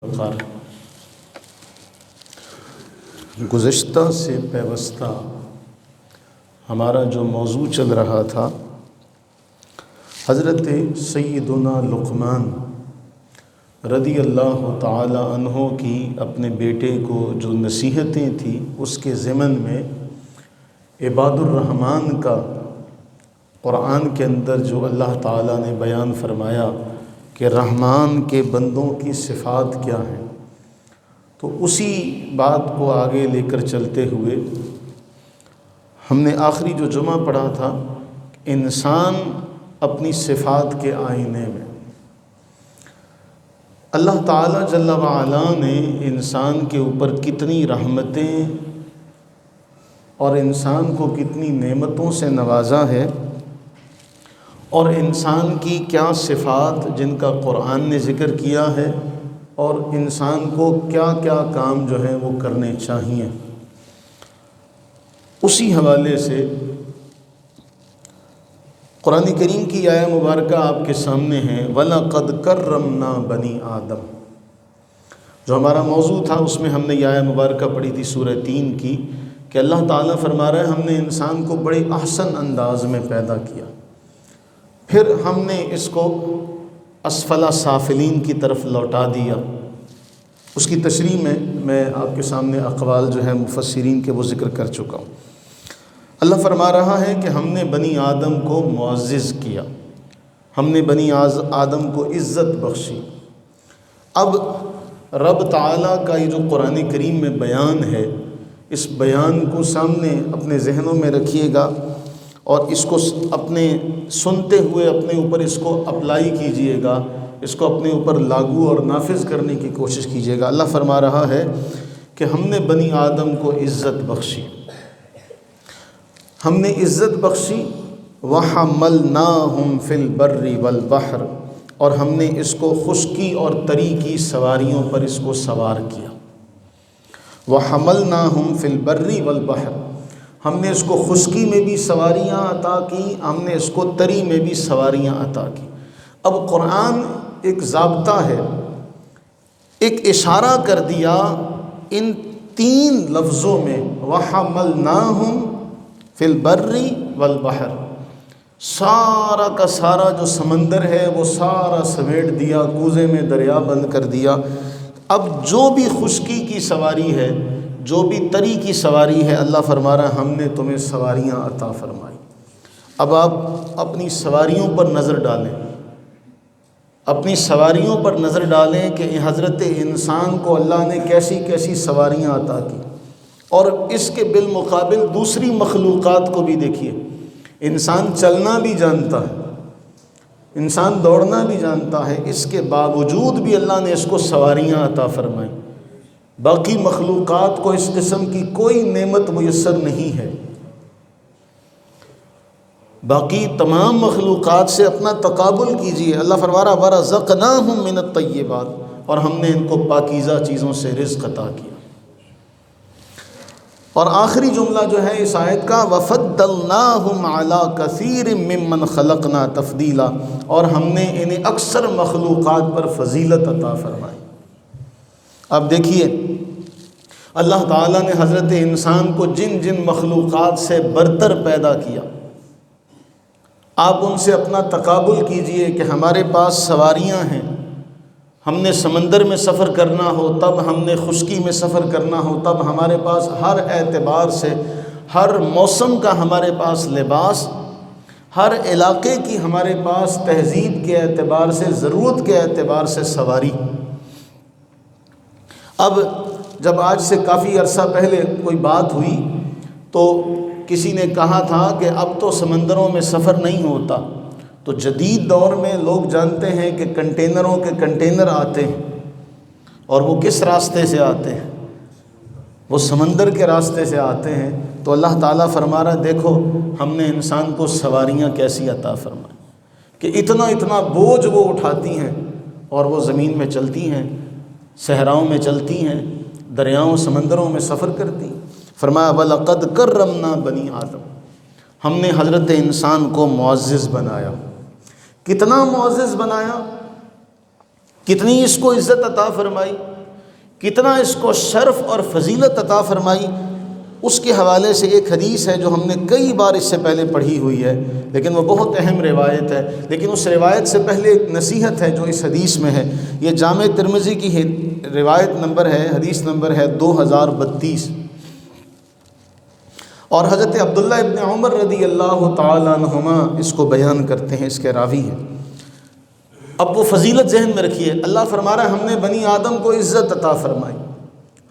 وقار گزشتہ سے پیوستہ ہمارا جو موضوع چل رہا تھا، حضرت سیدنا لقمان رضی اللہ تعالی عنہ کی اپنے بیٹے کو جو نصیحتیں تھیں، اس کے ضمن میں عباد الرحمن کا قرآن کے اندر جو اللہ تعالیٰ نے بیان فرمایا کہ رحمان کے بندوں کی صفات کیا ہیں، تو اسی بات کو آگے لے کر چلتے ہوئے ہم نے آخری جو جمعہ پڑھا تھا، انسان اپنی صفات کے آئینے میں اللہ تعالیٰ جل وعلا نے انسان کے اوپر کتنی رحمتیں اور انسان کو کتنی نعمتوں سے نوازا ہے، اور انسان کی کیا صفات جن کا قرآن نے ذکر کیا ہے، اور انسان کو کیا کیا کام جو ہیں وہ کرنے چاہیے۔ اسی حوالے سے قرآن کریم کی آیہ مبارکہ آپ کے سامنے ہے، وَلَقَدْ كَرَّمْنَا بَنِي آدم، جو ہمارا موضوع تھا اس میں ہم نے یہ آیہ مبارکہ پڑھی تھی سورہ 3 کی، کہ اللہ تعالیٰ فرما رہا ہے ہم نے انسان کو بڑے احسن انداز میں پیدا کیا، پھر ہم نے اس کو اسفل سافلین کی طرف لوٹا دیا۔ اس کی تشریح میں آپ کے سامنے اقوال جو ہے مفسرین کے وہ ذکر کر چکا ہوں۔ اللہ فرما رہا ہے کہ ہم نے بنی آدم کو معزز کیا، ہم نے بنی آدم کو عزت بخشی۔ اب رب تعالیٰ کا یہ جو قرآن کریم میں بیان ہے، اس بیان کو سامنے اپنے ذہنوں میں رکھیے گا اور اس کو اپنے سنتے ہوئے اپنے اوپر اس کو اپلائی کیجئے گا، اس کو اپنے اوپر لاگو اور نافذ کرنے کی کوشش کیجئے گا۔ اللہ فرما رہا ہے کہ ہم نے بنی آدم کو عزت بخشی، ہم نے عزت بخشی، وَحَمَلْنَاهُمْ فِي الْبَرِّ وَالْبَحْرِ، اور ہم نے اس کو خشکی اور تری کی سواریوں پر اس کو سوار کیا۔ وَحَمَلْنَاهُمْ فِي الْبَرِّ وَالْبَحْرِ، ہم نے اس کو خشکی میں بھی سواریاں عطا کی، ہم نے اس کو تری میں بھی سواریاں عطا کی۔ اب قرآن ایک ضابطہ ہے، ایک اشارہ کر دیا ان تین لفظوں میں، وَحَمَلْنَاهُمْ فِي الْبَرِّ وَالْبَحْرِ، سارا کا سارا جو سمندر ہے وہ سارا سمیٹ دیا، کوزے میں دریا بند کر دیا۔ اب جو بھی خشکی کی سواری ہے، جو بھی تری کی سواری ہے، اللہ فرما رہا ہے ہم نے تمہیں سواریاں عطا فرمائی۔ اب آپ اپنی سواریوں پر نظر ڈالیں، اپنی سواریوں پر نظر ڈالیں کہ حضرت انسان کو اللہ نے کیسی کیسی سواریاں عطا کی، اور اس کے بالمقابل دوسری مخلوقات کو بھی دیکھیے۔ انسان چلنا بھی جانتا ہے، انسان دوڑنا بھی جانتا ہے، اس کے باوجود بھی اللہ نے اس کو سواریاں عطا فرمائی۔ باقی مخلوقات کو اس قسم کی کوئی نعمت میسر نہیں ہے۔ باقی تمام مخلوقات سے اپنا تقابل کیجئے۔ اللہ فرما رہا وَرَزَقْنَاهُم مِّنَ الطَّيِّبَاتِ، اور ہم نے ان کو پاکیزہ چیزوں سے رزق عطا کیا۔ اور آخری جملہ جو ہے اس آیت کا، وَفَضَّلْنَاهُمْ عَلَىٰ كَثِيرٍ مِّمَّنْ خَلَقْنَا تَفْضِيلًا، اور ہم نے انہیں اکثر مخلوقات پر فضیلت عطا فرمائی۔ اب دیکھیے اللہ تعالیٰ نے حضرت انسان کو جن جن مخلوقات سے برتر پیدا کیا، آپ ان سے اپنا تقابل کیجئے کہ ہمارے پاس سواریاں ہیں، ہم نے سمندر میں سفر کرنا ہو تب، ہم نے خشکی میں سفر کرنا ہو تب، ہمارے پاس ہر اعتبار سے، ہر موسم کا ہمارے پاس لباس، ہر علاقے کی ہمارے پاس تہذیب کے اعتبار سے، ضرورت کے اعتبار سے سواری۔ اب جب آج سے کافی عرصہ پہلے کوئی بات ہوئی تو کسی نے کہا تھا کہ اب تو سمندروں میں سفر نہیں ہوتا، تو جدید دور میں لوگ جانتے ہیں کہ کنٹینروں کے کنٹینر آتے ہیں، اور وہ کس راستے سے آتے ہیں؟ وہ سمندر کے راستے سے آتے ہیں۔ تو اللہ تعالیٰ فرما رہا دیکھو ہم نے انسان کو سواریاں کیسی عطا فرمائی کہ اتنا اتنا بوجھ وہ اٹھاتی ہیں اور وہ زمین میں چلتی ہیں، صحراؤں میں چلتی ہیں، دریاؤں سمندروں میں سفر کرتی ہیں۔ فرمایا وَلَقَدْ كَرَّمْنَا بَنِي آدم، ہم نے حضرت انسان کو معزز بنایا۔ کتنا معزز بنایا، کتنی اس کو عزت عطا فرمائی۔ کتنا اس کو شرف اور فضیلت عطا فرمائی، اس کے حوالے سے ایک حدیث ہے جو ہم نے کئی بار اس سے پہلے پڑھی ہوئی ہے، لیکن وہ بہت اہم روایت ہے۔ لیکن اس روایت سے پہلے ایک نصیحت ہے جو اس حدیث میں ہے۔ یہ جامع ترمذی کی روایت نمبر ہے، حدیث نمبر ہے 2032، اور حضرت عبداللہ ابن عمر رضی اللہ تعالیٰ عنہما اس کو بیان کرتے ہیں، اس کے راوی ہیں۔ اب وہ فضیلت ذہن میں رکھیے، اللہ فرما رہا ہے ہم نے بنی آدم کو عزت عطا فرمائی،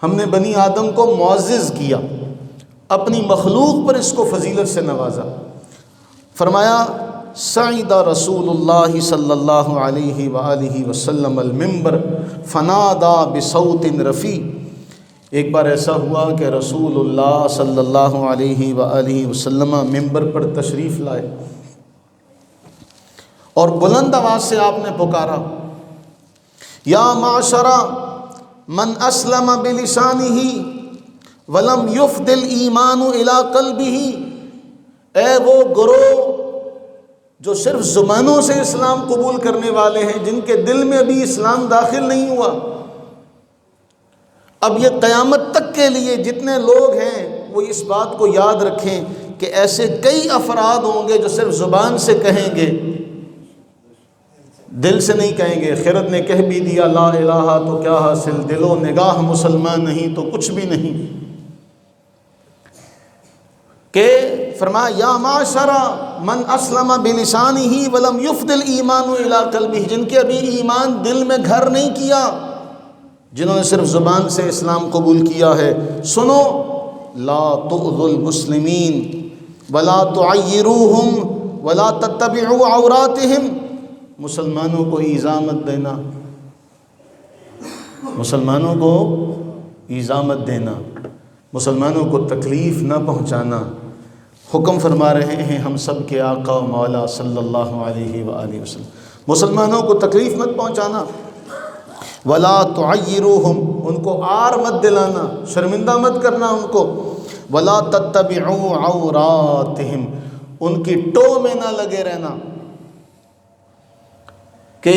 ہم نے بنی آدم کو معزز کیا، اپنی مخلوق پر اس کو فضیلت سے نوازا۔ فرمایا سعید رسول اللہ صلی اللہ علیہ وآلہ وسلم المنبر فنادا بصوت رفیع۔ ایک بار ایسا ہوا کہ رسول اللہ صلی اللہ علیہ وآلہ وسلم منبر پر تشریف لائے اور بلند آواز سے آپ نے پکارا، یا معشر من اسلم بلسانہ ولم یفد الایمان الی قلبہ، اے وہ گروہ جو صرف زبانوں سے اسلام قبول کرنے والے ہیں، جن کے دل میں ابھی اسلام داخل نہیں ہوا۔ اب یہ قیامت تک کے لیے جتنے لوگ ہیں وہ اس بات کو یاد رکھیں کہ ایسے کئی افراد ہوں گے جو صرف زبان سے کہیں گے، دل سے نہیں کہیں گے۔ خرد نے کہہ بھی دیا لا الہ تو کیا حاصل، دل و نگاہ مسلمان نہیں تو کچھ بھی نہیں۔ کہ فرمایا یا معاشر من اسلم بلسانہ ولم یفد الایمان الی قلبہ، جن کے ابھی ایمان دل میں گھر نہیں کیا، جنہوں نے صرف زبان سے اسلام قبول کیا ہے، سنو، لا تؤذوا المسلمین ولا تعیروہم ولا تتبعوا عوراتہم، مسلمانوں کو ایذا مت دینا، مسلمانوں کو ایذا مت دینا، مسلمانوں کو تکلیف نہ پہنچانا۔ حکم فرما رہے ہیں ہم سب کے آقا و مولا صلی اللہ علیہ وآلہ وسلم، مسلمانوں کو تکلیف مت پہنچانا۔ ولا تعیروہم، ان کو آر مت دلانا، شرمندہ مت کرنا ان کو۔ ولا تتبعوا عوراتہم، ان کی ٹو میں نہ لگے رہنا کہ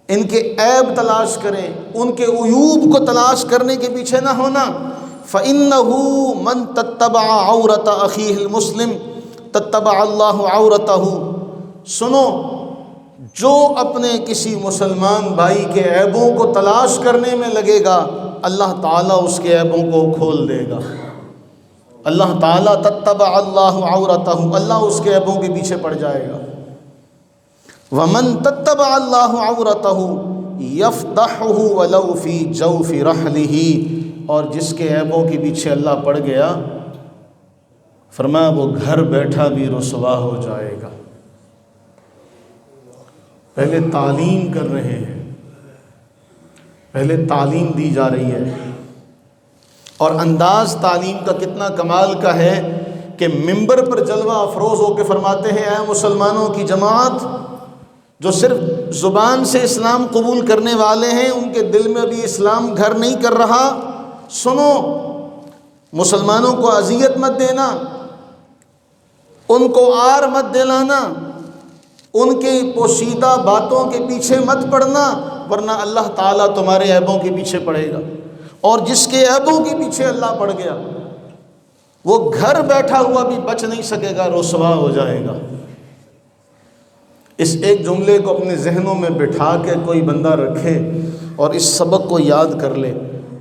ان کے عیب تلاش کریں، ان کے عیوب کو تلاش کرنے کے پیچھے نہ ہونا۔ فَإِنَّهُ مَن تَتَّبَعَ عَوْرَةَ أَخِيهِ الْمُسْلِمِ تَتَّبَعَ اللَّهُ عَوْرَتَهُ، سنو، جو اپنے کسی مسلمان بھائی کے عیبوں کو تلاش کرنے میں لگے گا، اللہ تعالیٰ اس کے عیبوں کو کھول دے گا۔ اللہ تعالیٰ تَتَّبَعَ اللَّهُ عَوْرَتَهُ، اللہ اس کے عیبوں کے پیچھے پڑ جائے گا۔ وَمَن تَتَّبَعَ اللَّهُ عَوْرَتَهُ يَفْضَحُهُ وَلَوْ فِي جَوْفِ رَحْلِهِ، اور جس کے عیبوں کے پیچھے اللہ پڑ گیا، فرمایا وہ گھر بیٹھا بھی رسوا ہو جائے گا۔ پہلے تعلیم کر رہے ہیں، پہلے تعلیم دی جا رہی ہے، اور انداز تعلیم کا کتنا کمال کا ہے کہ منبر پر جلوہ افروز ہو کے فرماتے ہیں اے مسلمانوں کی جماعت، جو صرف زبان سے اسلام قبول کرنے والے ہیں، ان کے دل میں ابھی اسلام گھر نہیں کر رہا، سنو، مسلمانوں کو اذیت مت دینا، ان کو آر مت دلانا، ان کی پوشیدہ باتوں کے پیچھے مت پڑنا، ورنہ اللہ تعالیٰ تمہارے عیبوں کے پیچھے پڑے گا۔ اور جس کے عیبوں کے پیچھے اللہ پڑ گیا، وہ گھر بیٹھا ہوا بھی بچ نہیں سکے گا، رسوا ہو جائے گا۔ اس ایک جملے کو اپنے ذہنوں میں بٹھا کے کوئی بندہ رکھے اور اس سبق کو یاد کر لے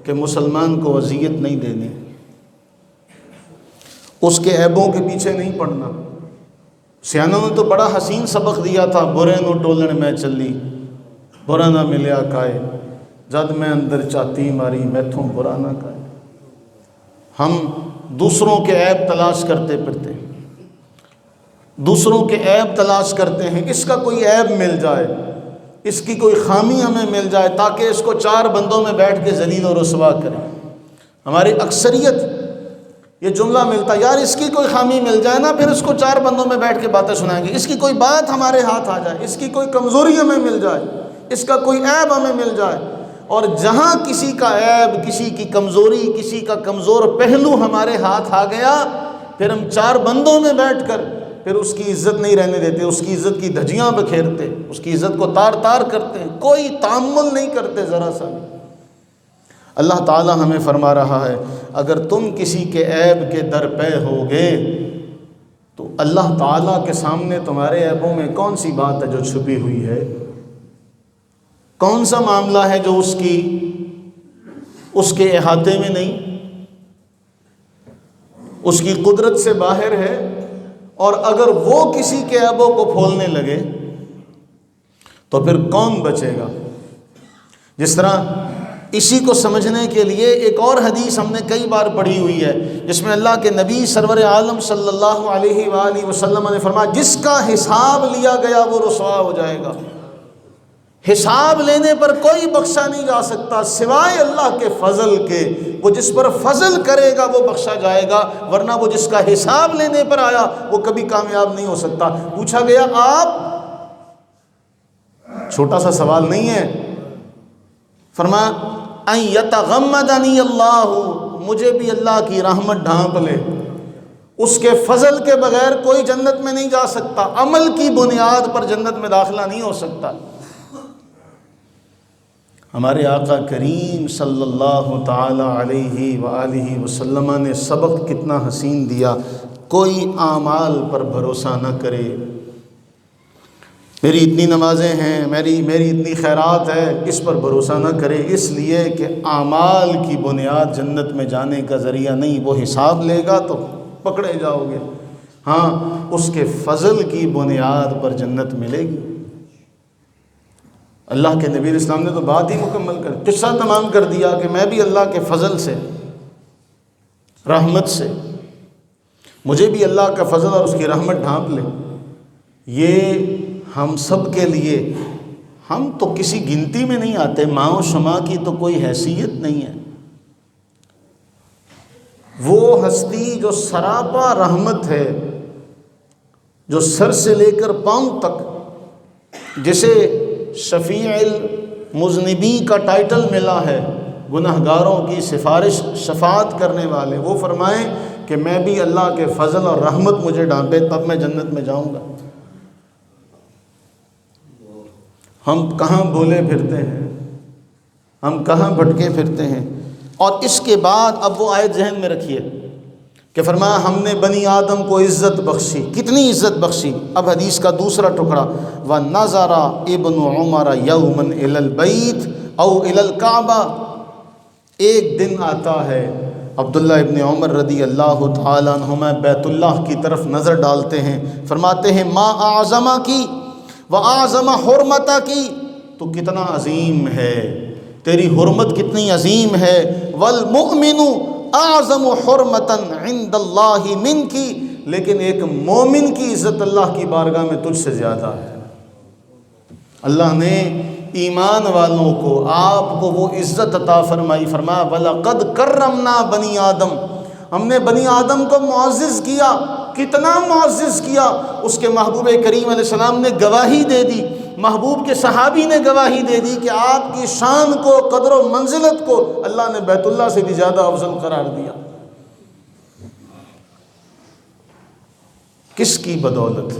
کہ مسلمان کو اذیت نہیں دینی، اس کے عیبوں کے پیچھے نہیں پڑنا۔ سیانوں نے تو بڑا حسین سبق دیا تھا، برے نو ٹولن میں چلی برا نہ ملیا کائے، جد میں اندر چاتی ماری میتھوں برا نہ کائے۔ ہم دوسروں کے عیب تلاش کرتے پھرتے، دوسروں کے عیب تلاش کرتے ہیں، اس کا کوئی عیب مل جائے، اس کی کوئی خامی ہمیں مل جائے تاکہ اس کو چار بندوں میں بیٹھ کے ذلیل و رسوا کریں۔ ہماری اکثریت یہ جملہ ملتا، یار اس کی کوئی خامی مل جائے نا، پھر اس کو چار بندوں میں بیٹھ کے باتیں سنائیں گے، اس کی کوئی بات ہمارے ہاتھ آ جائے، اس کی کوئی کمزوری ہمیں مل جائے، اس کا کوئی عیب ہمیں مل جائے۔ اور جہاں کسی کا عیب، کسی کی کمزوری، کسی کا کمزور پہلو ہمارے ہاتھ آ گیا، پھر ہم چار بندوں میں بیٹھ کر پھر اس کی عزت نہیں رہنے دیتے، اس کی عزت کی دھجیاں بکھیرتے، اس کی عزت کو تار تار کرتے ہیں، کوئی تامل نہیں کرتے ذرا سا بھی۔ اللہ تعالیٰ ہمیں فرما رہا ہے اگر تم کسی کے عیب کے در پے ہوگے تو اللہ تعالیٰ کے سامنے تمہارے عیبوں میں کون سی بات ہے جو چھپی ہوئی ہے؟ کون سا معاملہ ہے جو اس کے احاطے میں نہیں، اس کی قدرت سے باہر ہے؟ اور اگر وہ کسی کے عیبوں کو پھولنے لگے تو پھر کون بچے گا؟ جس طرح اسی کو سمجھنے کے لیے ایک اور حدیث ہم نے کئی بار پڑھی ہوئی ہے جس میں اللہ کے نبی سرور عالم صلی اللہ علیہ وآلہ وسلم نے فرمایا جس کا حساب لیا گیا وہ رسوا ہو جائے گا۔ حساب لینے پر کوئی بخشا نہیں جا سکتا سوائے اللہ کے فضل کے۔ وہ جس پر فضل کرے گا وہ بخشا جائے گا، ورنہ وہ جس کا حساب لینے پر آیا وہ کبھی کامیاب نہیں ہو سکتا۔ پوچھا گیا آپ، چھوٹا سا سوال نہیں ہے، فرمایا ان یتغمدنی اللہ، مجھے بھی اللہ کی رحمت ڈھانپ لے۔ اس کے فضل کے بغیر کوئی جنت میں نہیں جا سکتا، عمل کی بنیاد پر جنت میں داخلہ نہیں ہو سکتا۔ ہمارے آقا کریم صلی اللہ تعالی علیہ وآلہ وسلم نے سبق کتنا حسین دیا، کوئی اعمال پر بھروسہ نہ کرے۔ میری اتنی نمازیں ہیں، میری اتنی خیرات ہے، اس پر بھروسہ نہ کرے، اس لیے کہ اعمال کی بنیاد جنت میں جانے کا ذریعہ نہیں۔ وہ حساب لے گا تو پکڑے جاؤ گے، ہاں اس کے فضل کی بنیاد پر جنت ملے گی۔ اللہ کے نبی اسلام نے تو بات ہی مکمل کر، قصہ تمام کر دیا کہ میں بھی اللہ کے فضل سے، رحمت سے، مجھے بھی اللہ کا فضل اور اس کی رحمت ڈھانپ لے۔ یہ ہم سب کے لیے، ہم تو کسی گنتی میں نہیں آتے، ماں و شمع کی تو کوئی حیثیت نہیں ہے۔ وہ ہستی جو سراپا رحمت ہے، جو سر سے لے کر پاؤں تک، جسے شفیع المذنبی کا ٹائٹل ملا ہے، گناہگاروں کی سفارش شفاعت کرنے والے، وہ فرمائیں کہ میں بھی اللہ کے فضل اور رحمت مجھے ڈھانپے تب میں جنت میں جاؤں گا۔ ہم کہاں بھولے پھرتے ہیں، ہم کہاں بھٹکے پھرتے ہیں۔ اور اس کے بعد اب وہ آیت ذہن میں رکھیے کہ فرمایا ہم نے بنی آدم کو عزت بخشی، کتنی عزت بخشی۔ اب حدیث کا دوسرا ٹکڑا، وَنَظَرَ ابن عمر یوماً الی البیت او الی الکعبہ، ایک دن آتا ہے عبداللہ ابن عمر رضی اللہ تعالیٰ عنہما بیت اللہ کی طرف نظر ڈالتے ہیں، فرماتے ہیں ما اعظم کی وَأَعْظَمَ حُرْمَتَ کی، تو کتنا عظیم ہے، تیری حرمت کتنی عظیم ہے۔ وَالْمُؤْمِنُ أَعْظَمُ حُرْمَةً عِنْدَ اللَّهِ مِنْكِ، لیکن ایک مومن کی عزت اللہ کی بارگاہ میں تجھ سے زیادہ ہے۔ اللہ نے ایمان والوں کو، آپ کو وہ عزت عطا فرمائی، فرمایا وَلَقَدْ كَرَّمْنَا بَنِي آدم، ہم نے بنی آدم کو معزز کیا۔ کتنا معزز کیا، اس کے محبوب کریم علیہ السلام نے گواہی دے دی، محبوب کے صحابی نے گواہی دے دی کہ آپ کی شان کو، قدر و منزلت کو اللہ نے بیت اللہ سے بھی زیادہ افضل قرار دیا۔ کس کی بدولت،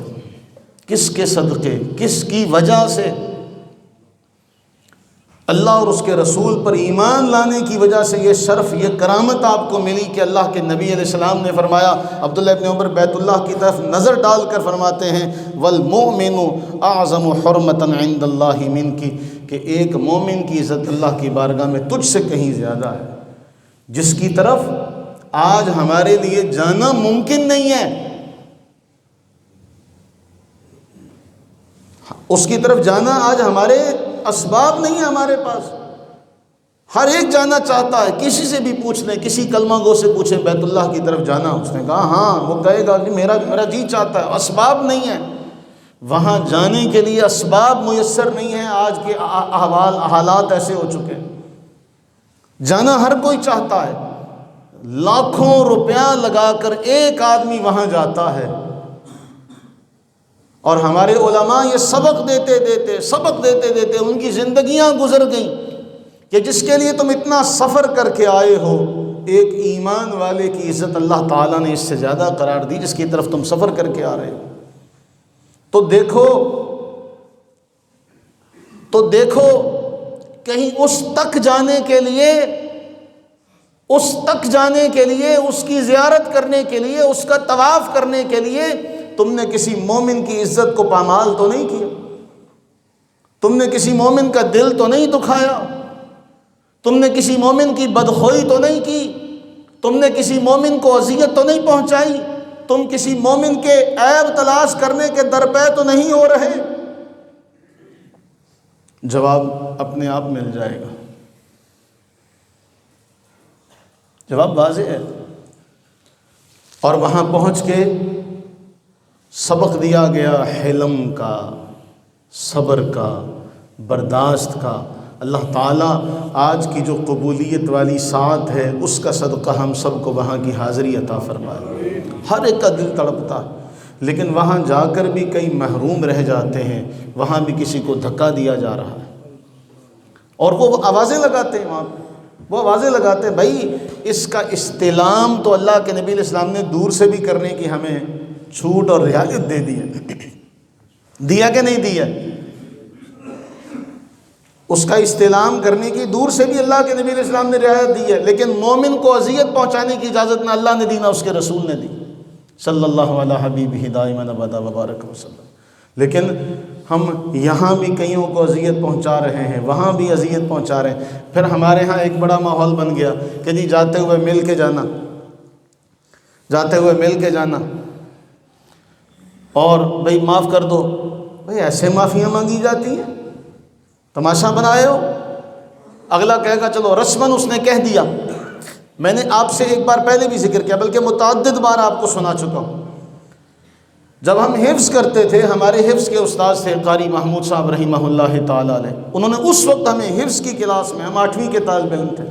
کس کے صدقے، کس کی وجہ سے؟ اللہ اور اس کے رسول پر ایمان لانے کی وجہ سے یہ شرف، یہ کرامت آپ کو ملی کہ اللہ کے نبی علیہ السلام نے فرمایا، عبداللہ ابن عمر بیت اللہ کی طرف نظر ڈال کر فرماتے ہیں وَالْمُؤْمِنُ أَعْظَمُ حُرْمَةً عِنْدَ اللَّهِ مِنْكِ، کہ ایک مومن کی عزت اللہ کی بارگاہ میں تجھ سے کہیں زیادہ ہے، جس کی طرف آج ہمارے لیے جانا ممکن نہیں ہے، اس کی طرف جانا آج ہمارے اسباب نہیں ہے ہمارے پاس۔ ہر ایک جانا چاہتا ہے، کسی سے بھی پوچھ لیں، کسی کلمہ گو سے پوچھیں بیت اللہ کی طرف جانا، اس نے کہا ہاں، وہ کہے گا کہ میرا جی چاہتا ہے، اسباب نہیں ہے۔ وہاں جانے کے لیے اسباب میسر نہیں ہیں، آج کے حالات ایسے ہو چکے ہیں، جانا ہر کوئی چاہتا ہے، لاکھوں روپیہ لگا کر ایک آدمی وہاں جاتا ہے، اور ہمارے علماء یہ سبق دیتے دیتے ان کی زندگیاں گزر گئیں کہ جس کے لیے تم اتنا سفر کر کے آئے ہو، ایک ایمان والے کی عزت اللہ تعالیٰ نے اس سے زیادہ قرار دی جس کی طرف تم سفر کر کے آ رہے ہو۔ تو دیکھو کہیں اس تک جانے کے لیے اس تک جانے کے لیے، اس کی زیارت کرنے کے لیے، اس کا طواف کرنے کے لیے تم نے کسی مومن کی عزت کو پامال تو نہیں کیا، تم نے کسی مومن کا دل تو نہیں دکھایا، تم نے کسی مومن کی بدخوئی تو نہیں کی، تم نے کسی مومن کو اذیت تو نہیں پہنچائی، تم کسی مومن کے عیب تلاش کرنے کے درپے تو نہیں ہو رہے۔ جواب اپنے آپ مل جائے گا، جواب واضح ہے۔ اور وہاں پہنچ کے سبق دیا گیا حلم کا، صبر کا، برداشت کا۔ اللہ تعالیٰ آج کی جو قبولیت والی ساعت ہے اس کا صدقہ ہم سب کو وہاں کی حاضری عطا فرمائے۔ ہر ایک کا دل تڑپتا ہے، لیکن وہاں جا کر بھی کئی محروم رہ جاتے ہیں، وہاں بھی کسی کو دھکا دیا جا رہا ہے، اور وہ آوازیں لگاتے ہیں، وہاں پہ وہ آوازیں لگاتے ہیں، بھائی اس کا استعلام تو اللہ کے نبی علیہ السلام نے دور سے بھی کرنے کی ہمیں چھوٹ اور رعایت دے دی ہے، دیا کہ نہیں دیا؟ اس کا استعلام کرنے کی دور سے بھی اللہ کے نبی علیہ السلام نے رعایت دی ہے، لیکن مومن کو اذیت پہنچانے کی اجازت نہ اللہ نے دی نہ اس کے رسول نے دی، صلی اللہ علیہ حبیبہ دائما ابدا وبارک وسلم۔ لیکن ہم یہاں بھی کئیوں کو اذیت پہنچا رہے ہیں، وہاں بھی اذیت پہنچا رہے ہیں۔ پھر ہمارے ہاں ایک بڑا ماحول بن گیا کہ جی جاتے ہوئے مل کے جانا، جاتے ہوئے مل کے جانا، اور بھئی معاف کر دو۔ بھئی ایسے معافیاں مانگی جاتی ہیں؟ تماشا بنائے ہو؟ اگلا کہے گا چلو رسماً اس نے کہہ دیا۔ میں نے آپ سے ایک بار پہلے بھی ذکر کیا، بلکہ متعدد بار آپ کو سنا چکا ہوں۔ جب ہم حفظ کرتے تھے، ہمارے حفظ کے استاد تھے قاری محمود صاحب رحمہ اللہ تعالی علیہ، انہوں نے اس وقت ہمیں حفظ کی کلاس میں، ہم 8ویں کے طالب علم تھے،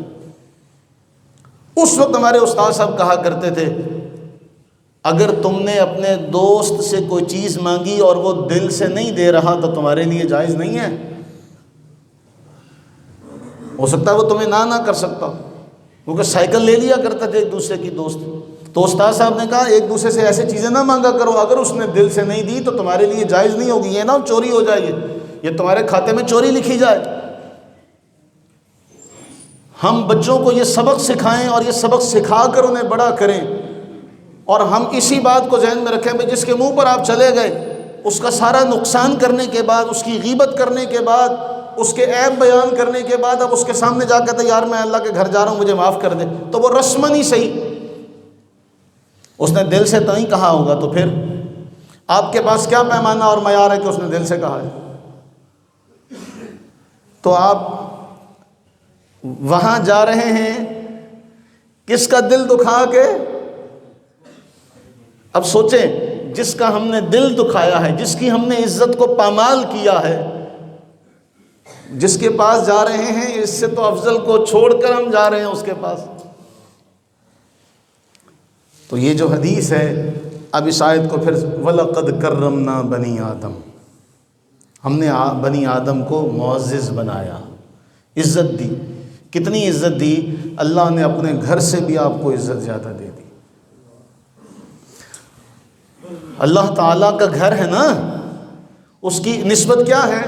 اس وقت ہمارے استاد صاحب کہا کرتے تھے اگر تم نے اپنے دوست سے کوئی چیز مانگی اور وہ دل سے نہیں دے رہا تو تمہارے لیے جائز نہیں ہے۔ ہو سکتا ہے وہ تمہیں نہ کر سکتا، کیونکہ سائیکل لے لیا کرتے تھے ایک دوسرے کی دوست، تو استاد صاحب نے کہا ایک دوسرے سے ایسے چیزیں نہ مانگا کرو، اگر اس نے دل سے نہیں دی تو تمہارے لیے جائز نہیں ہوگی، یہ نہ چوری ہو جائے، یہ تمہارے کھاتے میں چوری لکھی جائے۔ ہم بچوں کو یہ سبق سکھائیں اور یہ سبق سکھا کر انہیں بڑا کریں، اور ہم اسی بات کو ذہن میں رکھیں کہ جس کے منہ پر آپ چلے گئے، اس کا سارا نقصان کرنے کے بعد، اس کی غیبت کرنے کے بعد، اس کے عیب بیان کرنے کے بعد اب اس کے سامنے جا کہتے یار میں اللہ کے گھر جا رہا ہوں مجھے معاف کر دے، تو وہ رسمن ہی صحیح، اس نے دل سے تو نہیں کہا ہوگا، تو پھر آپ کے پاس کیا پیمانہ اور معیار ہے کہ اس نے دل سے کہا ہے؟ تو آپ وہاں جا رہے ہیں کس کا دل دکھا کے؟ اب سوچیں، جس کا ہم نے دل دکھایا ہے، جس کی ہم نے عزت کو پامال کیا ہے، جس کے پاس جا رہے ہیں، اس سے تو افضل کو چھوڑ کر ہم جا رہے ہیں اس کے پاس۔ تو یہ جو حدیث ہے، اب اس آیت کو پھر وَلَقَدْ كَرَّمْنَا بَنِي آدم، ہم نے بنی آدم کو معزز بنایا، عزت دی۔ کتنی عزت دی؟ اللہ نے اپنے گھر سے بھی آپ کو عزت زیادہ دے دی۔ اللہ تعالیٰ کا گھر ہے نا، اس کی نسبت کیا ہے؟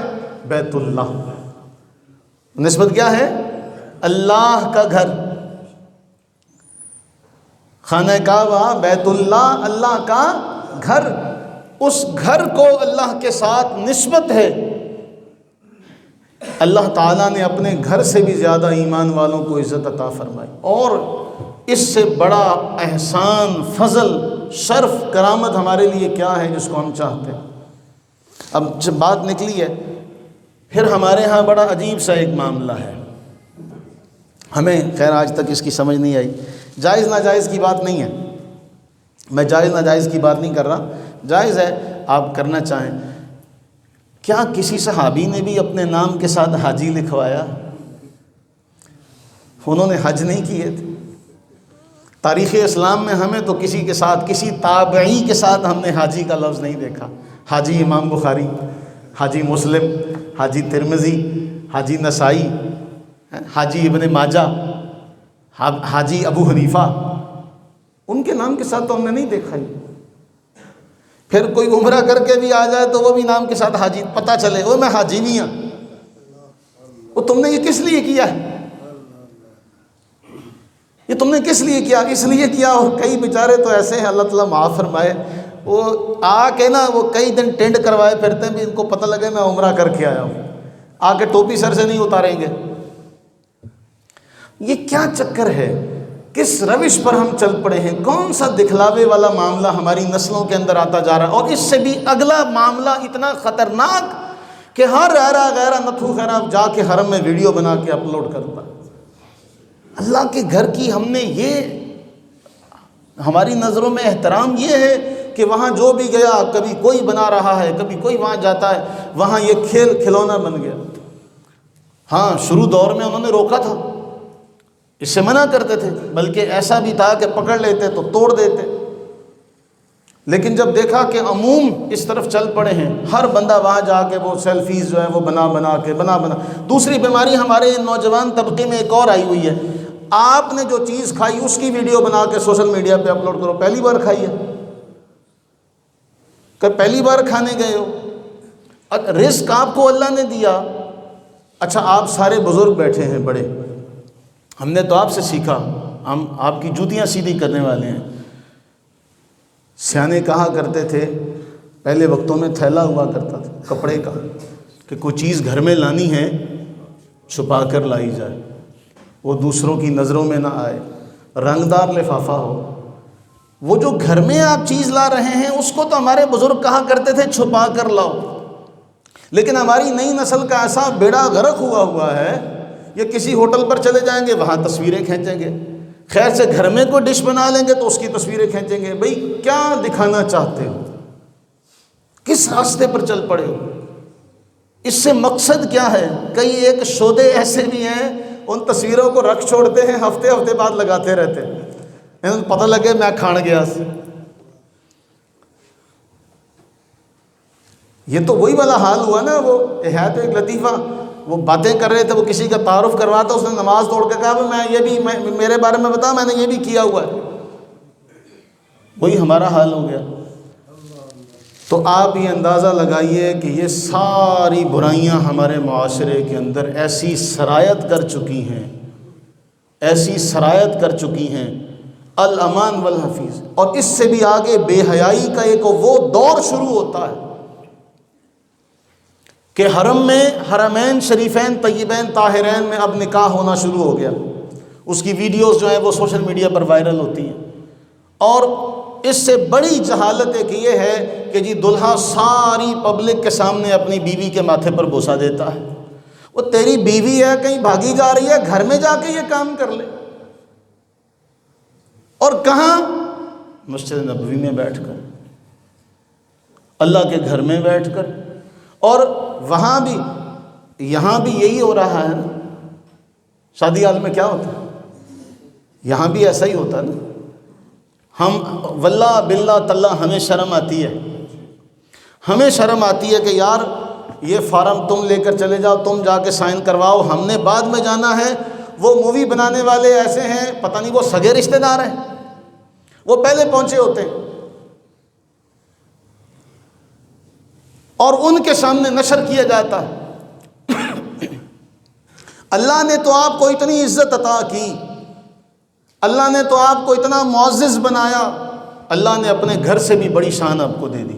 بیت اللہ، نسبت کیا ہے؟ اللہ کا گھر، خانہ کعبہ، بیت اللہ، اللہ کا گھر، اس گھر کو اللہ کے ساتھ نسبت ہے۔ اللہ تعالیٰ نے اپنے گھر سے بھی زیادہ ایمان والوں کو عزت عطا فرمائی، اور اس سے بڑا احسان، فضل، شرف، کرامت ہمارے لیے کیا ہے جس کو ہم چاہتے ہیں؟ اب جب بات نکلی ہے، پھر ہمارے ہاں بڑا عجیب سا ایک معاملہ ہے، ہمیں خیر آج تک اس کی سمجھ نہیں آئی۔ جائز ناجائز کی بات نہیں ہے، میں جائز ناجائز کی بات نہیں کر رہا، جائز ہے آپ کرنا چاہیں۔ کیا کسی صحابی نے بھی اپنے نام کے ساتھ حاجی لکھوایا؟ انہوں نے حج نہیں کیے تھے۔ تاریخ اسلام میں ہمیں تو کسی کے ساتھ، کسی تابعی کے ساتھ ہم نے حاجی کا لفظ نہیں دیکھا۔ حاجی امام بخاری، حاجی مسلم، حاجی ترمذی، حاجی نسائی، حاجی ابن ماجہ، حاجی ابو حنیفہ، ان کے نام کے ساتھ تو ہم نے نہیں دیکھا ہی۔ پھر کوئی عمرہ کر کے بھی آ جائے تو وہ بھی نام کے ساتھ حاجی، پتہ چلے وہ میں حاجی نہیں ہوں، وہ تم نے یہ کس لیے کیا ہے؟ یہ تم نے کس لیے کیا؟ اس لیے کیا. اور کئی بیچارے تو ایسے ہیں، اللہ تعالیٰ معاف فرمائے، وہ آ کے نا وہ کئی دن ٹینڈ کروائے پھرتے ہیں بھی ان کو پتہ لگے میں عمرہ کر کے آیا ہوں، آ کے ٹوپی سر سے نہیں اتاریں گے. یہ کیا چکر ہے؟ کس روش پر ہم چل پڑے ہیں؟ کون سا دکھلاوے والا معاملہ ہماری نسلوں کے اندر آتا جا رہا ہے؟ اور اس سے بھی اگلا معاملہ اتنا خطرناک کہ ہر غیرہ نتھو خیرہ جا کے حرم میں ویڈیو بنا کے اپلوڈ کرتا. اللہ کے گھر کی ہم نے یہ ہماری نظروں میں احترام یہ ہے کہ وہاں جو بھی گیا، کبھی کوئی بنا رہا ہے، کبھی کوئی وہاں جاتا ہے، وہاں یہ کھیل کھلونا بن گیا. ہاں شروع دور میں انہوں نے روکا تھا، اس سے منع کرتے تھے، بلکہ ایسا بھی تھا کہ پکڑ لیتے تو توڑ دیتے. لیکن جب دیکھا کہ عموم اس طرف چل پڑے ہیں، ہر بندہ وہاں جا کے وہ سیلفیز جو ہیں وہ بنا. دوسری بیماری ہمارے نوجوان طبقے میں ایک اور آئی ہوئی ہے، آپ نے جو چیز کھائی اس کی ویڈیو بنا کے سوشل میڈیا پہ اپلوڈ کرو. پہلی بار کھائی ہے کہ پہلی بار کھانے گئے ہو، رزق آپ کو اللہ نے دیا. اچھا آپ سارے بزرگ بیٹھے ہیں بڑے، ہم نے تو آپ سے سیکھا، ہم آپ کی جوتیاں سیدھی کرنے والے ہیں. سیانے کہا کرتے تھے پہلے وقتوں میں تھیلا ہوا کرتا تھا کپڑے کا، کہ کوئی چیز گھر میں لانی ہے چھپا کر لائی جائے، وہ دوسروں کی نظروں میں نہ آئے، رنگدار لفافہ ہو. وہ جو گھر میں آپ چیز لا رہے ہیں اس کو تو ہمارے بزرگ کہا کرتے تھے چھپا کر لاؤ. لیکن ہماری نئی نسل کا ایسا بیڑا غرق ہوا ہے، یہ کسی ہوٹل پر چلے جائیں گے وہاں تصویریں کھینچیں گے، خیر سے گھر میں کوئی ڈش بنا لیں گے تو اس کی تصویریں کھینچیں گے. بھئی کیا دکھانا چاہتے ہو؟ کس راستے پر چل پڑے ہو؟ اس سے مقصد کیا ہے؟ کئی ایک شودے ایسے بھی ہیں ان تصویروں کو رکھ چھوڑتے ہیں، ہفتے بعد لگاتے رہتے ہیں، پتہ لگے میں کھان گیا. یہ تو وہی والا حال ہوا نا. وہ ہے تو ایک لطیفہ، وہ باتیں کر رہے تھے، وہ کسی کا تعارف کرواتا، اس نے نماز توڑ کے کہا میں یہ بھی میرے بارے میں بتا، میں نے یہ بھی کیا ہوا ہے. وہی ہمارا حال ہو گیا. تو آپ یہ اندازہ لگائیے کہ یہ ساری برائیاں ہمارے معاشرے کے اندر ایسی سرایت کر چکی ہیں الامان والحفیظ. اور اس سے بھی آگے بے حیائی کا ایک وہ دور شروع ہوتا ہے کہ حرم میں، حرمین شریفین طیبین طاہرین میں اب نکاح ہونا شروع ہو گیا. اس کی ویڈیوز جو ہیں وہ سوشل میڈیا پر وائرل ہوتی ہیں. اور اس سے بڑی جہالت ایک یہ ہے کہ جی دلہا ساری پبلک کے سامنے اپنی بیوی کے ماتھے پر بوسہ دیتا ہے. وہ تیری بیوی ہے، کہیں بھاگی جا رہی ہے، گھر میں جا کے یہ کام کر لے. اور کہاں؟ مسجد نبوی میں بیٹھ کر، اللہ کے گھر میں بیٹھ کر. اور وہاں بھی یہاں بھی یہی ہو رہا ہے نا. شادی حال میں کیا ہوتا ہے؟ یہاں بھی ایسا ہی ہوتا ہے نا. ہم واللہ باللہ تاللہ ہمیں شرم آتی ہے کہ یار یہ فارم تم لے کر چلے جاؤ، تم جا کے سائن کرواؤ، ہم نے بعد میں جانا ہے. وہ مووی بنانے والے ایسے ہیں، پتہ نہیں وہ سگے رشتہ دار ہیں، وہ پہلے پہنچے ہوتے ہیں اور ان کے سامنے نشر کیا جاتا ہے. اللہ نے تو آپ کو اتنی عزت عطا کی، اللہ نے تو آپ کو اتنا معزز بنایا، اللہ نے اپنے گھر سے بھی بڑی شان آپ کو دے دی.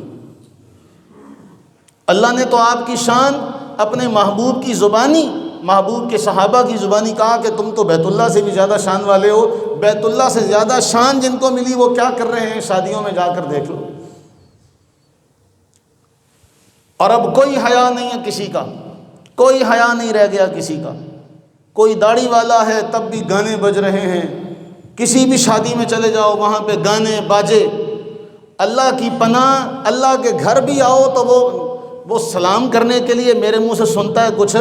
اللہ نے تو آپ کی شان اپنے محبوب کی زبانی، محبوب کے صحابہ کی زبانی کہا کہ تم تو بیت اللہ سے بھی زیادہ شان والے ہو. بیت اللہ سے زیادہ شان جن کو ملی وہ کیا کر رہے ہیں؟ شادیوں میں جا کر دیکھ لو. اور اب کوئی حیا نہیں ہے کسی کا، کوئی حیا نہیں رہ گیا کسی کا. کوئی داڑھی والا ہے تب بھی گانے بج رہے ہیں، کسی بھی شادی میں چلے جاؤ وہاں پہ گانے باجے. اللہ کی پناہ، اللہ کے گھر بھی آؤ تو وہ سلام کرنے کے لیے میرے منہ سے سنتا ہے کچھ،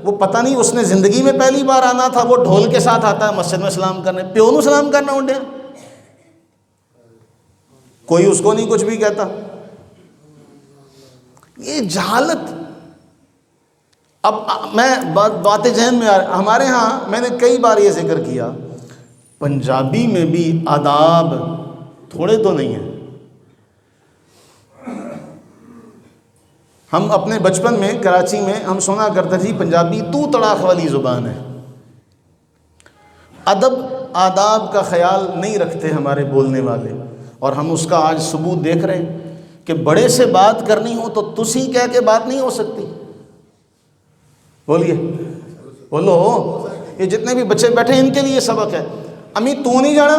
وہ پتہ نہیں اس نے زندگی میں پہلی بار آنا تھا، وہ ڈھول کے ساتھ آتا ہے مسجد میں سلام کرنے. پیو نو سلام کرنا انڈیا، کوئی اس کو نہیں کچھ بھی کہتا. یہ جہالت. اب میں باتیں ذہن میں ہمارے ہاں میں نے کئی بار یہ ذکر کیا، پنجابی میں بھی آداب تھوڑے تو نہیں ہیں. ہم اپنے بچپن میں کراچی میں ہم سنا کرتے تھے پنجابی تو تڑاخ والی زبان ہے. آداب کا خیال نہیں رکھتے ہمارے بولنے والے، اور ہم اس کا آج ثبوت دیکھ رہے ہیں کہ بڑے سے بات کرنی ہو تو تسی کہہ کے بات نہیں ہو سکتی۔ بولیے، بولو، یہ جتنے بھی بچے بیٹھے ہیں ان کے لیے سبق ہے۔ امی تو نہیں جانا،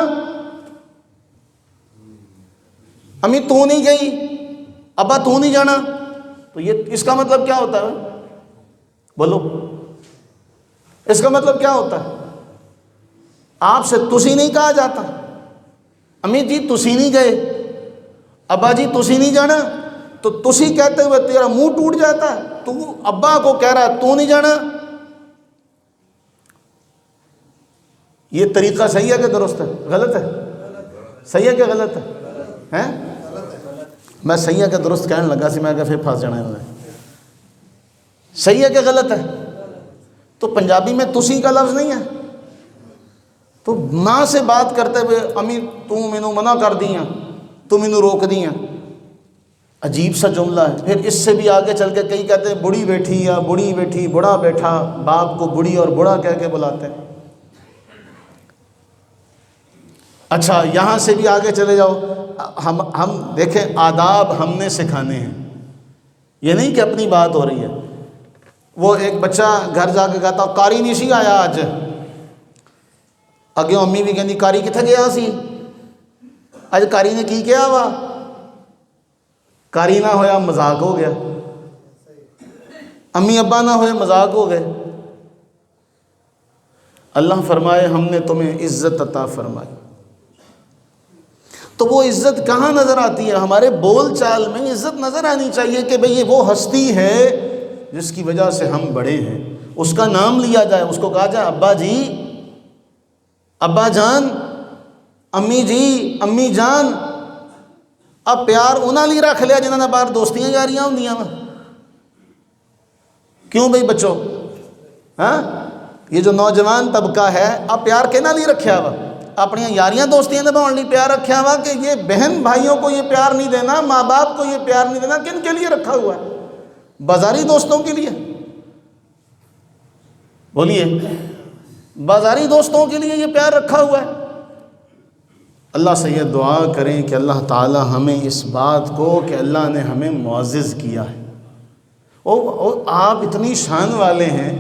امی تو نہیں گئی، ابا تو نہیں جانا، تو یہ اس کا مطلب کیا ہوتا ہے؟ بولو، اس کا مطلب کیا ہوتا ہے؟ آپ سے تسی نہیں کہا جاتا، امی جی تسی نہیں گئے، ابا جی تسی نہیں جانا، تو تسی کہتے ہوئے تیرا منہ ٹوٹ جاتا ہے، تو ابا کو کہہ رہا ہے تو نہیں جانا۔ یہ طریقہ صحیح ہے کہ درست ہے؟ غلط ہے؟ صحیح ہے کہ غلط ہے؟ میں صحیح ہے کہ درست کہنے لگا سی، میں کہ پھر پھنس جانا ہے۔ صحیح ہے کہ غلط ہے؟ تو پنجابی میں تسی کا لفظ نہیں ہے، تو ماں سے بات کرتے ہوئے امی تو مینوں منع کر دیاں، تو مینوں روک دیاں، عجیب سا جملہ ہے۔ پھر اس سے بھی آگے چل کے کئی کہتے ہیں بڑھی بیٹھی یا بڑھی بیٹھی، بڑا بیٹھا، باپ کو بڑھی اور بڑا کہہ کے بلاتے ہیں۔ اچھا، یہاں سے بھی آگے چلے جاؤ، ہم دیکھیں آداب ہم نے سکھانے ہیں، یہ نہیں کہ اپنی بات ہو رہی ہے۔ وہ ایک بچہ گھر جا کے کہتا کاری نہیں سی آیا اج، اگے امی بھی کہندی کاری کتھے گیا سی اج، کاری نے کی کیا وا، کاری نہ ہویا مذاق ہو گیا، امی ابا نہ ہوئے مذاق ہو گئے۔ اللہ فرمائے ہم نے تمہیں عزت عطا فرمائی، تو وہ عزت کہاں نظر آتی ہے؟ ہمارے بول چال میں عزت نظر آنی چاہیے کہ بھئی یہ وہ ہستی ہے جس کی وجہ سے ہم بڑے ہیں، اس کا نام لیا جائے، اس کو کہا جائے ابا جی، ابا جان، امی جی، امی جان۔ اب پیار انہاں لی رکھ لیا جنہاں نے باہر دوستیاں یاریاں ہوندیاں وا، کیوں بھئی بچوں؟ ہاں، یہ جو نوجوان طبقہ ہے اب پیار کہنا لی رکھیا وا؟ اپنی یاریاں دوستیاں نبھاؤن لی پیار رکھیا وا کہ یہ بہن بھائیوں کو یہ پیار نہیں دینا، ماں باپ کو یہ پیار نہیں دینا، کن کے لیے رکھا ہوا ہے؟ بازاری دوستوں کے لیے؟ بولیے، بازاری دوستوں کے لیے یہ پیار رکھا ہوا ہے؟ اللہ سے یہ دعا کریں کہ اللہ تعالی ہمیں اس بات کو کہ اللہ نے ہمیں معزز کیا ہے۔ آپ اتنی شان والے ہیں،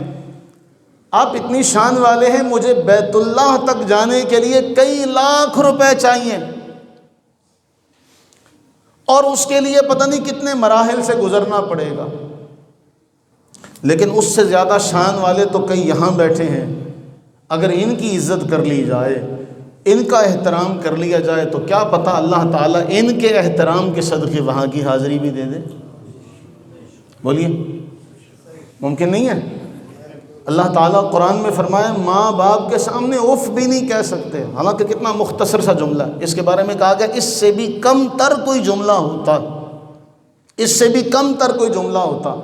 آپ اتنی شان والے ہیں، مجھے بیت اللہ تک جانے کے لیے کئی لاکھ روپے چاہیے، اور اس کے لیے پتہ نہیں کتنے مراحل سے گزرنا پڑے گا، لیکن اس سے زیادہ شان والے تو کئی یہاں بیٹھے ہیں، اگر ان کی عزت کر لی جائے، ان کا احترام کر لیا جائے تو کیا پتہ اللہ تعالیٰ ان کے احترام کے صدقے وہاں کی حاضری بھی دے دے۔ بولیے، ممکن نہیں ہے؟ اللہ تعالیٰ قرآن میں فرمائے ماں باپ کے سامنے اف بھی نہیں کہہ سکتے، حالانکہ کتنا مختصر سا جملہ ہے، اس کے بارے میں کہا گیا اس سے بھی کم تر کوئی جملہ ہوتا، اس سے بھی کم تر کوئی جملہ ہوتا،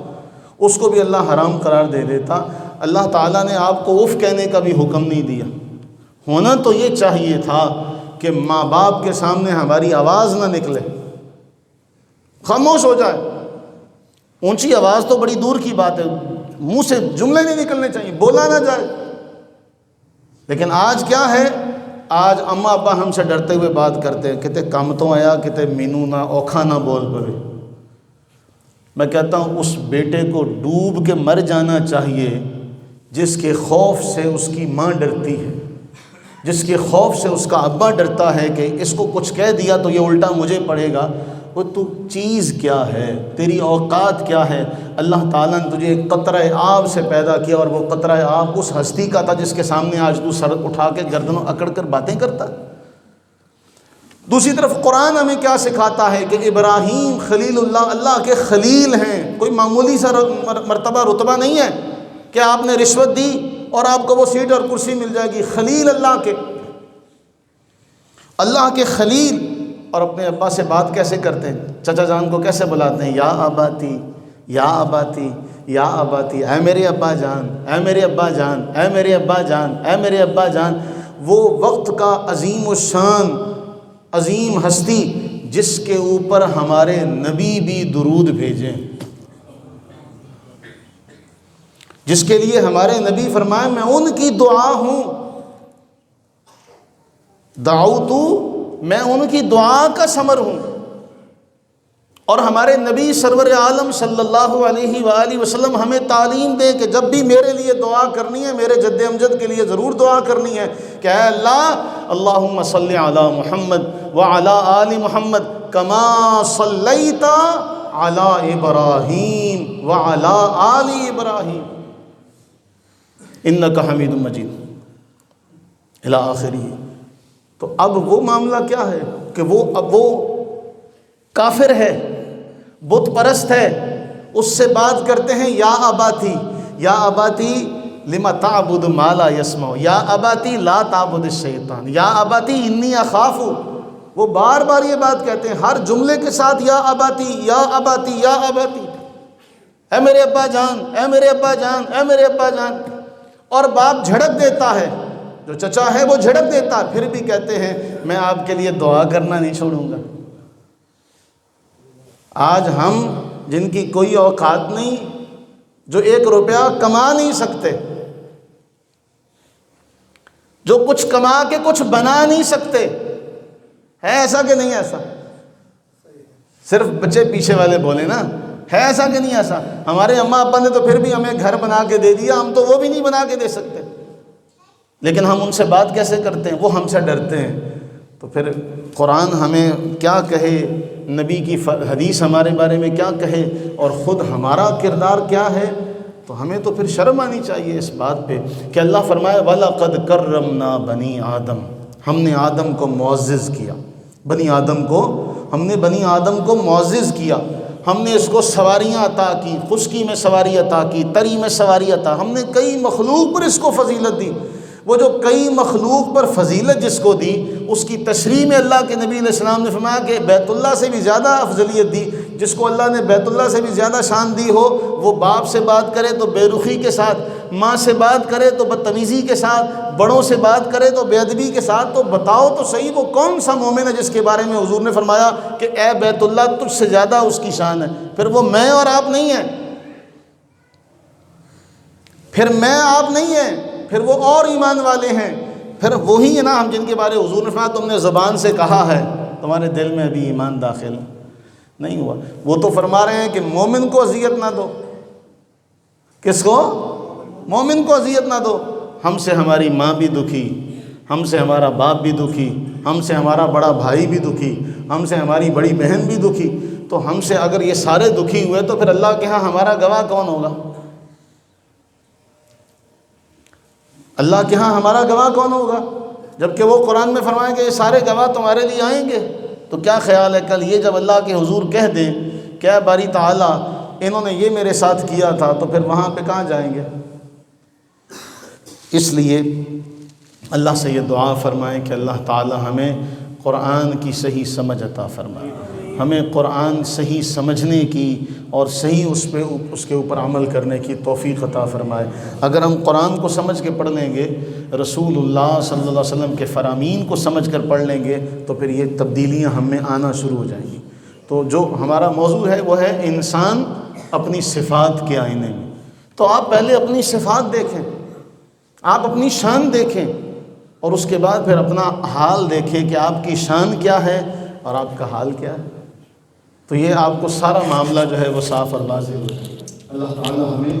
اس کو بھی اللہ حرام قرار دے دیتا۔ اللہ تعالیٰ نے آپ کو اف کہنے کا بھی حکم نہیں دیا۔ ہونا تو یہ چاہیے تھا کہ ماں باپ کے سامنے ہماری آواز نہ نکلے، خاموش ہو جائے، اونچی آواز تو بڑی دور کی بات ہے، منہ سے جملے نہیں نکلنے چاہیے، بولا نہ جائے۔ لیکن آج کیا ہے؟ آج اماں ابا ہم سے ڈرتے ہوئے بات کرتے ہیں، کہتے کم تو آیا، کہتے مینو نہ اوکھا نہ بول پوے۔ میں کہتا ہوں اس بیٹے کو ڈوب کے مر جانا چاہیے جس کے خوف سے اس کی ماں ڈرتی ہے، جس کے خوف سے اس کا ابا ڈرتا ہے کہ اس کو کچھ کہہ دیا تو یہ الٹا مجھے پڑے گا۔ وہ تو چیز کیا ہے، تیری اوقات کیا ہے؟ اللہ تعالیٰ نے تجھے ایک قطرہ آب سے پیدا کیا، اور وہ قطرہ آب اس ہستی کا تھا جس کے سامنے آج تو سر اٹھا کے گردنوں اکڑ کر باتیں کرتا۔ دوسری طرف قرآن ہمیں کیا سکھاتا ہے کہ ابراہیم خلیل اللہ، اللہ کے خلیل ہیں، کوئی معمولی سا مرتبہ رتبہ نہیں ہے کہ آپ نے رشوت دی اور آپ کو وہ سیٹ اور کرسی مل جائے گی۔ خلیل اللہ کے خلیل، اور اپنے ابا سے بات کیسے کرتے ہیں؟ چچا جان کو کیسے بلاتے ہیں؟ یا آباتی، یا آباتی، یا آباتی، اے میرے ابا جان، اے میرے ابا جان، اے میرے ابا جان، اے میرے ابا جان۔ وہ وقت کا عظیم الشان، عظیم ہستی جس کے اوپر ہمارے نبی بھی درود بھیجیں، جس کے لیے ہمارے نبی فرمائے میں ان کی دعا ہوں دعوتو، میں ان کی دعا کا ثمر ہوں۔ اور ہمارے نبی سرور عالم صلی اللہ علیہ وآلہ وسلم ہمیں تعلیم دے کہ جب بھی میرے لیے دعا کرنی ہے، میرے جد امجد کے لیے ضرور دعا کرنی ہے کہ اے اللہ اللہم صلی علی محمد وعلی آل محمد کما صلیت علی ابراہیم وعلی آل ابراہیم انک حمید مجید الی آخری۔ تو اب وہ معاملہ کیا ہے کہ اب وہ کافر ہے، بت پرست ہے، اس سے بات کرتے ہیں یا اباتی، یا اباتی لما تعبد ما لا یسمع، یا اباتی لا تعبد الشیطان، یا اباتی انی اخاف۔ وہ بار بار یہ بات کہتے ہیں، ہر جملے کے ساتھ یا اباتی یا اباتی یا اباتی، اے میرے ابا جان، اے میرے ابا جان، اے میرے ابا جان۔ اور باپ جھڑک دیتا ہے، جو چچا ہے وہ جھڑک دیتا ہے، پھر بھی کہتے ہیں میں آپ کے لیے دعا کرنا نہیں چھوڑوں گا۔ آج ہم جن کی کوئی اوقات نہیں، جو 1 روپیہ کما نہیں سکتے، جو کچھ کما کے کچھ بنا نہیں سکتے، ہے ایسا کہ نہیں ایسا؟ صرف بچے پیچھے والے بولے نا، ہے ایسا کہ نہیں ایسا؟ ہمارے اماں ابا نے تو پھر بھی ہمیں گھر بنا کے دے دیا، ہم تو وہ بھی نہیں بنا کے دے سکتے، لیکن ہم ان سے بات کیسے کرتے ہیں؟ وہ ہم سے ڈرتے ہیں۔ تو پھر قرآن ہمیں کیا کہے، نبی کی حدیث ہمارے بارے میں کیا کہے، اور خود ہمارا کردار کیا ہے؟ تو ہمیں تو پھر شرم آنی چاہیے اس بات پہ کہ اللہ فرمایا وَلَقَدْ كَرَّمْنَا بَنِي آدم، ہم نے آدم کو معزز کیا، ہم نے بنی آدم کو معزز کیا، ہم نے اس کو سواریاں عطا کی، خشکی میں سواری عطا کی، تری میں سواری عطا، ہم نے کئی مخلوق پر اس کو فضیلت دی۔ وہ جو کئی مخلوق پر فضیلت جس کو دی، اس کی تشریح میں اللہ کے نبی علیہ السلام نے فرمایا کہ بیت اللہ سے بھی زیادہ افضلیت دی۔ جس کو اللہ نے بیت اللہ سے بھی زیادہ شان دی ہو، وہ باپ سے بات کرے تو بے رخی کے ساتھ، ماں سے بات کرے تو بدتمیزی کے ساتھ، بڑوں سے بات کرے تو بے ادبی کے ساتھ، تو بتاؤ تو صحیح وہ کون سا مومن ہے جس کے بارے میں حضور نے فرمایا کہ اے بیت اللہ تجھ سے زیادہ اس کی شان ہے؟ پھر وہ میں اور آپ نہیں ہیں، پھر میں آپ نہیں ہیں، پھر وہ اور ایمان والے ہیں، پھر وہی ہے نا ہم جن کے بارے حضور نے فرمایا تم نے زبان سے کہا ہے، تمہارے دل میں ابھی ایمان داخل نہیں ہوا۔ وہ تو فرما رہے ہیں کہ مومن کو اذیت نہ دو۔ کس کو؟ مومن کو اذیت نہ دو۔ ہم سے ہماری ماں بھی دکھی، ہم سے ہمارا باپ بھی دکھی، ہم سے ہمارا بڑا بھائی بھی دکھی، ہم سے ہماری بڑی بہن بھی دکھی، تو ہم سے اگر یہ سارے دکھی ہوئے تو پھر اللہ کے ہاں ہمارا گواہ کون ہوگا؟ اللہ کے ہاں ہمارا گواہ کون ہوگا؟ جبکہ وہ قرآن میں فرمائیں کہ یہ سارے گواہ تمہارے لیے آئیں گے۔ تو کیا خیال ہے کل یہ جب اللہ کے حضور کہہ دیں کہ اے باری تعالیٰ انہوں نے یہ میرے ساتھ کیا تھا، تو پھر وہاں پہ کہاں جائیں گے؟ اس لیے اللہ سے یہ دعا فرمائیں کہ اللہ تعالیٰ ہمیں قرآن کی صحیح سمجھ عطا فرمائے، ہمیں قرآن صحیح سمجھنے کی اور صحیح اس کے اوپر عمل کرنے کی توفیق عطا فرمائے۔ اگر ہم قرآن کو سمجھ کے پڑھ لیں گے، رسول اللہ صلی اللہ علیہ وسلم کے فرامین کو سمجھ کر پڑھ لیں گے، تو پھر یہ تبدیلیاں ہم میں آنا شروع ہو جائیں گی۔ تو جو ہمارا موضوع ہے وہ ہے انسان اپنی صفات کے آئینے میں۔ تو آپ پہلے اپنی صفات دیکھیں، آپ اپنی شان دیکھیں، اور اس کے بعد پھر اپنا حال دیکھیں کہ آپ کی شان کیا ہے اور آپ کا حال کیا ہے۔ تو یہ آپ کو سارا معاملہ جو ہے وہ صاف اور واضح ہو جائے۔ اللہ تعالیٰ ہمیں